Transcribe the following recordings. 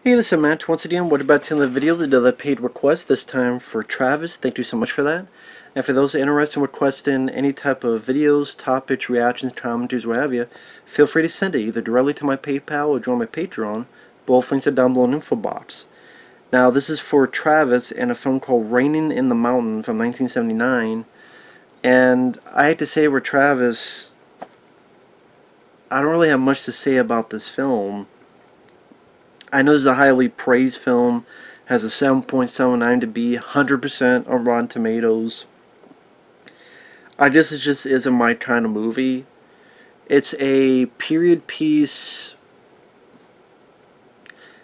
Hey, this is Matt. Once again, what about in the video? The paid request, this time for Travis. Thank you so much for that. And for those interested in requesting any type of videos, topics, reactions, commentaries, what have you, feel free to send it either directly to my PayPal or join my Patreon. Both links are down below in the info box. Now, this is for Travis and a film called Raining in the Mountain from 1979. And I hate to say with Travis, I don't really have much to say about this film. I know this is a highly praised film, has a 7.79 to be 100% on Rotten Tomatoes. I guess it just isn't my kind of movie. It's a period piece.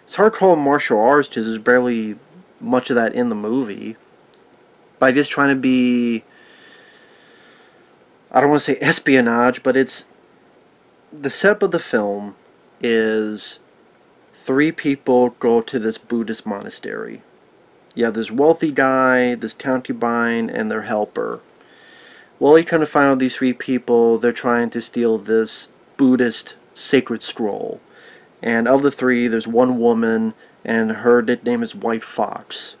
It's hard to call it martial arts because there's barely much of that in the movie. By just trying to be, I don't want to say espionage, but it's, the setup of the film is three people go to this Buddhist monastery. You have this wealthy guy, this concubine, and their helper. Well, you kind of find out these three people, they're trying to steal this Buddhist sacred scroll. And of the three, there's one woman, and her nickname is White Fox.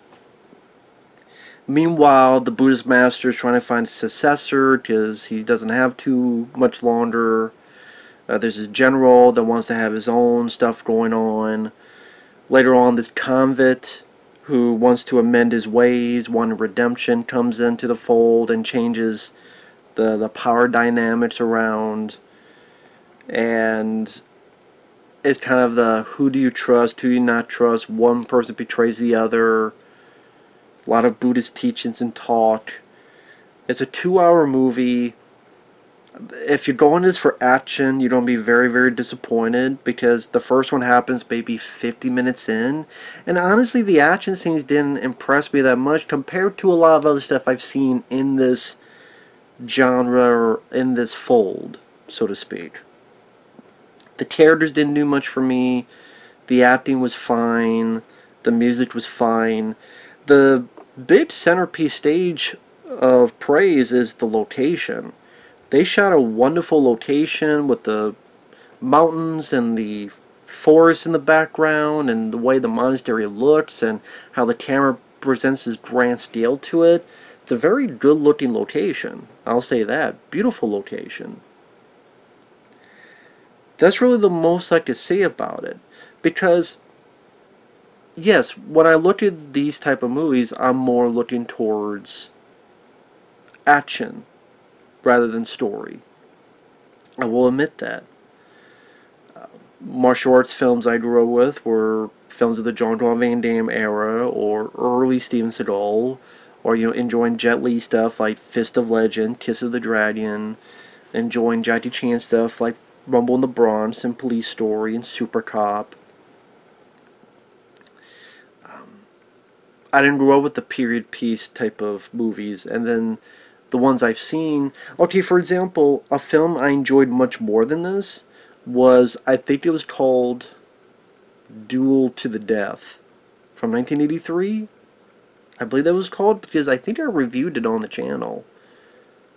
Meanwhile, the Buddhist master is trying to find a successor because he doesn't have too much longer. There's a general that wants to have his own stuff going on. Later on, this convict who wants to amend his ways, wanting redemption, comes into the fold and changes the power dynamics around. And it's kind of the who do you trust, who do you not trust. One person betrays the other. A lot of Buddhist teachings and talk. It's a 2-hour movie. If you're going this for action, you're going to be very, very disappointed because the first one happens maybe 50 minutes in. And honestly, the action scenes didn't impress me that much compared to a lot of other stuff I've seen in this genre, or in this fold, so to speak. The characters didn't do much for me. The acting was fine. The music was fine. The big centerpiece stage of praise is the location. They shot a wonderful location with the mountains and the forest in the background and the way the monastery looks and how the camera presents this grand scale to it. It's a very good looking location. I'll say that. Beautiful location. That's really the most I could say about it. Because, yes, when I look at these type of movies, I'm more looking towards action rather than story. I will admit that. Martial arts films I grew up with were films of the Jean-Claude Van Damme era or early Steven Seagal, or enjoying Jet Li stuff like Fist of Legend, Kiss of the Dragon, enjoying Jackie Chan stuff like Rumble in the Bronx and Police Story and Super Cop. I didn't grow up with the period piece type of movies, and then the ones I've seen. Okay, for example, a film I enjoyed much more than this was, I think it was called Duel to the Death from 1983. I believe that was called because I think I reviewed it on the channel.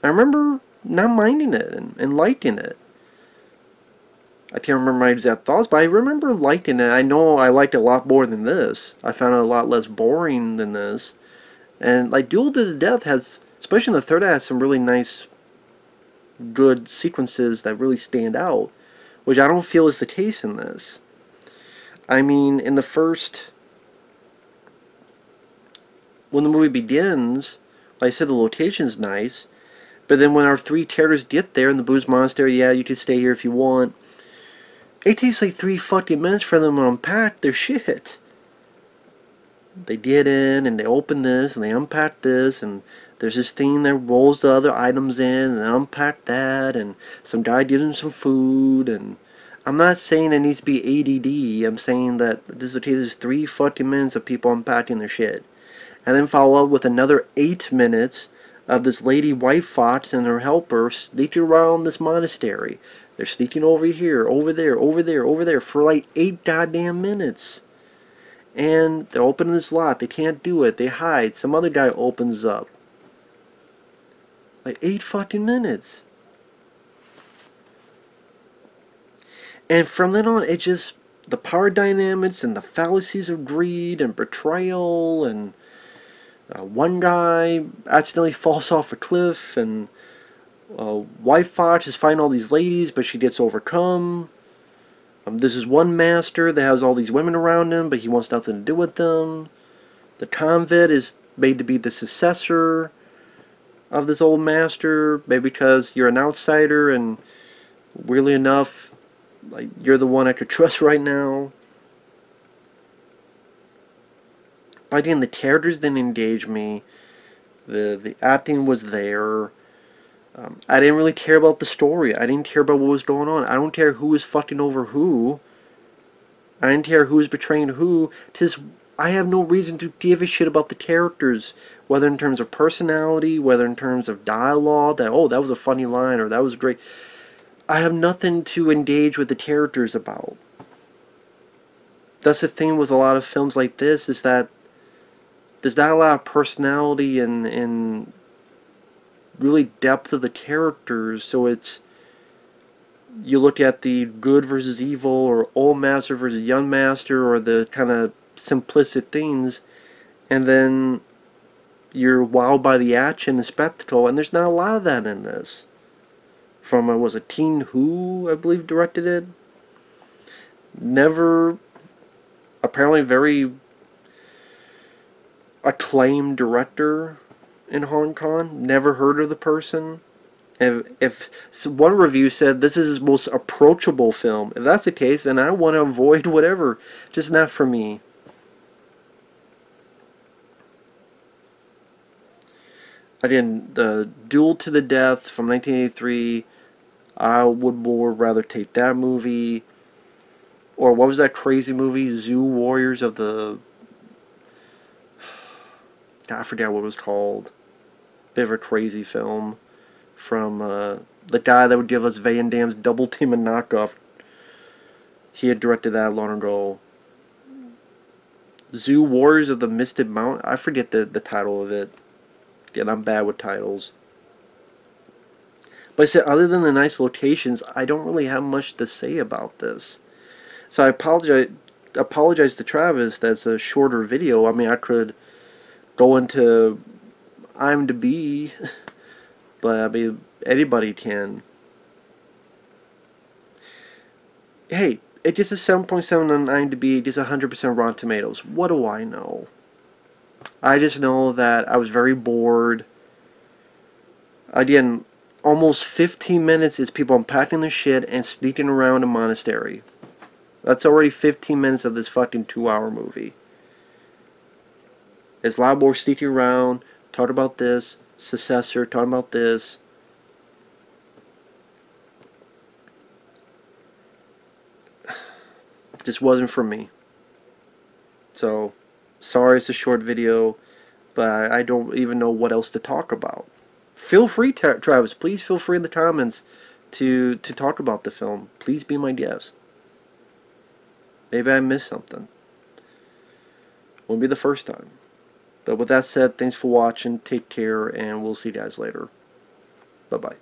I remember not minding it and liking it. I can't remember my exact thoughts, but I remember liking it. I know I liked it a lot more than this. I found it a lot less boring than this. And like Duel to the Death has, especially in the third act, some really nice, good sequences that really stand out, which I don't feel is the case in this. I mean, in the first, when the movie begins, like I said, the location's nice, but then when our three characters get there in the Buddhist monastery, yeah, you can stay here if you want. It takes like 3 fucking minutes for them to unpack their shit. They get in and they open this and they unpack this, and there's this thing that rolls the other items in and they unpack that, and some guy gives them some food. And I'm not saying it needs to be ADD. I'm saying that this is 3 fucking minutes of people unpacking their shit, and then follow up with another 8 minutes of this lady White Fox and her helper sneaking around this monastery. They're sneaking over here, over there, over there, over there for like 8 goddamn minutes. And they're opening this lot. They can't do it. They hide. Some other guy opens up. Like 8 fucking minutes. And from then on, it just the power dynamics and the fallacies of greed and betrayal, and one guy accidentally falls off a cliff, and White Fox is fighting all these ladies, but she gets overcome. This is one master that has all these women around him, but he wants nothing to do with them. The convict is made to be the successor of this old master, maybe because you're an outsider, and weirdly enough, like, you're the one I could trust right now. But again, the characters didn't engage me. The acting was there. I didn't really care about the story. I didn't care about what was going on. I don't care who was fucking over who. I didn't care who was betraying who. I have no reason to give a shit about the characters, whether in terms of personality, whether in terms of dialogue, that, oh, that was a funny line, or that was great. I have nothing to engage with the characters about. That's the thing with a lot of films like this, is that there's not a lot of personality and really depth of the characters, so it's, you look at the good versus evil, or old master versus young master, or the kind of simplistic things, and then you're wowed by the action and spectacle, and there's not a lot of that in this. From, was it Teen Who, I believe, directed it? Never, apparently very acclaimed director in Hong Kong. Never heard of the person. If so, one review said this is his most approachable film. If that's the case, then I want to avoid whatever. Just not for me. Again, the Duel to the Death from 1983, I would more rather take that movie. Or what was that crazy movie? Zoo Warriors of the... I forget what it was called. Bit of a crazy film. From the guy that would give us Van Damme's Double Team and Knockoff. He had directed that long ago. Zoo Warriors of the Misted Mountain. I forget the title of it. Again, I'm bad with titles. But I said, other than the nice locations, I don't really have much to say about this. So I apologize to Travis. That's a shorter video. I mean, I could go into IMDb, but I mean, anybody can. Hey, it gets a 7.7 on IMDb. It gets 100% Rotten Tomatoes. What do I know? I just know that I was very bored. Again, almost 15 minutes is people unpacking their shit and sneaking around a monastery. That's already 15 minutes of this fucking 2-hour movie. It's a lot more sneaking around, talking about this, successor, talking about this. Just wasn't for me. So, sorry it's a short video, but I don't even know what else to talk about. Feel free, Travis, please feel free in the comments to talk about the film. Please be my guest. Maybe I missed something. Won't be the first time. But with that said, thanks for watching, take care, and we'll see you guys later. Bye-bye.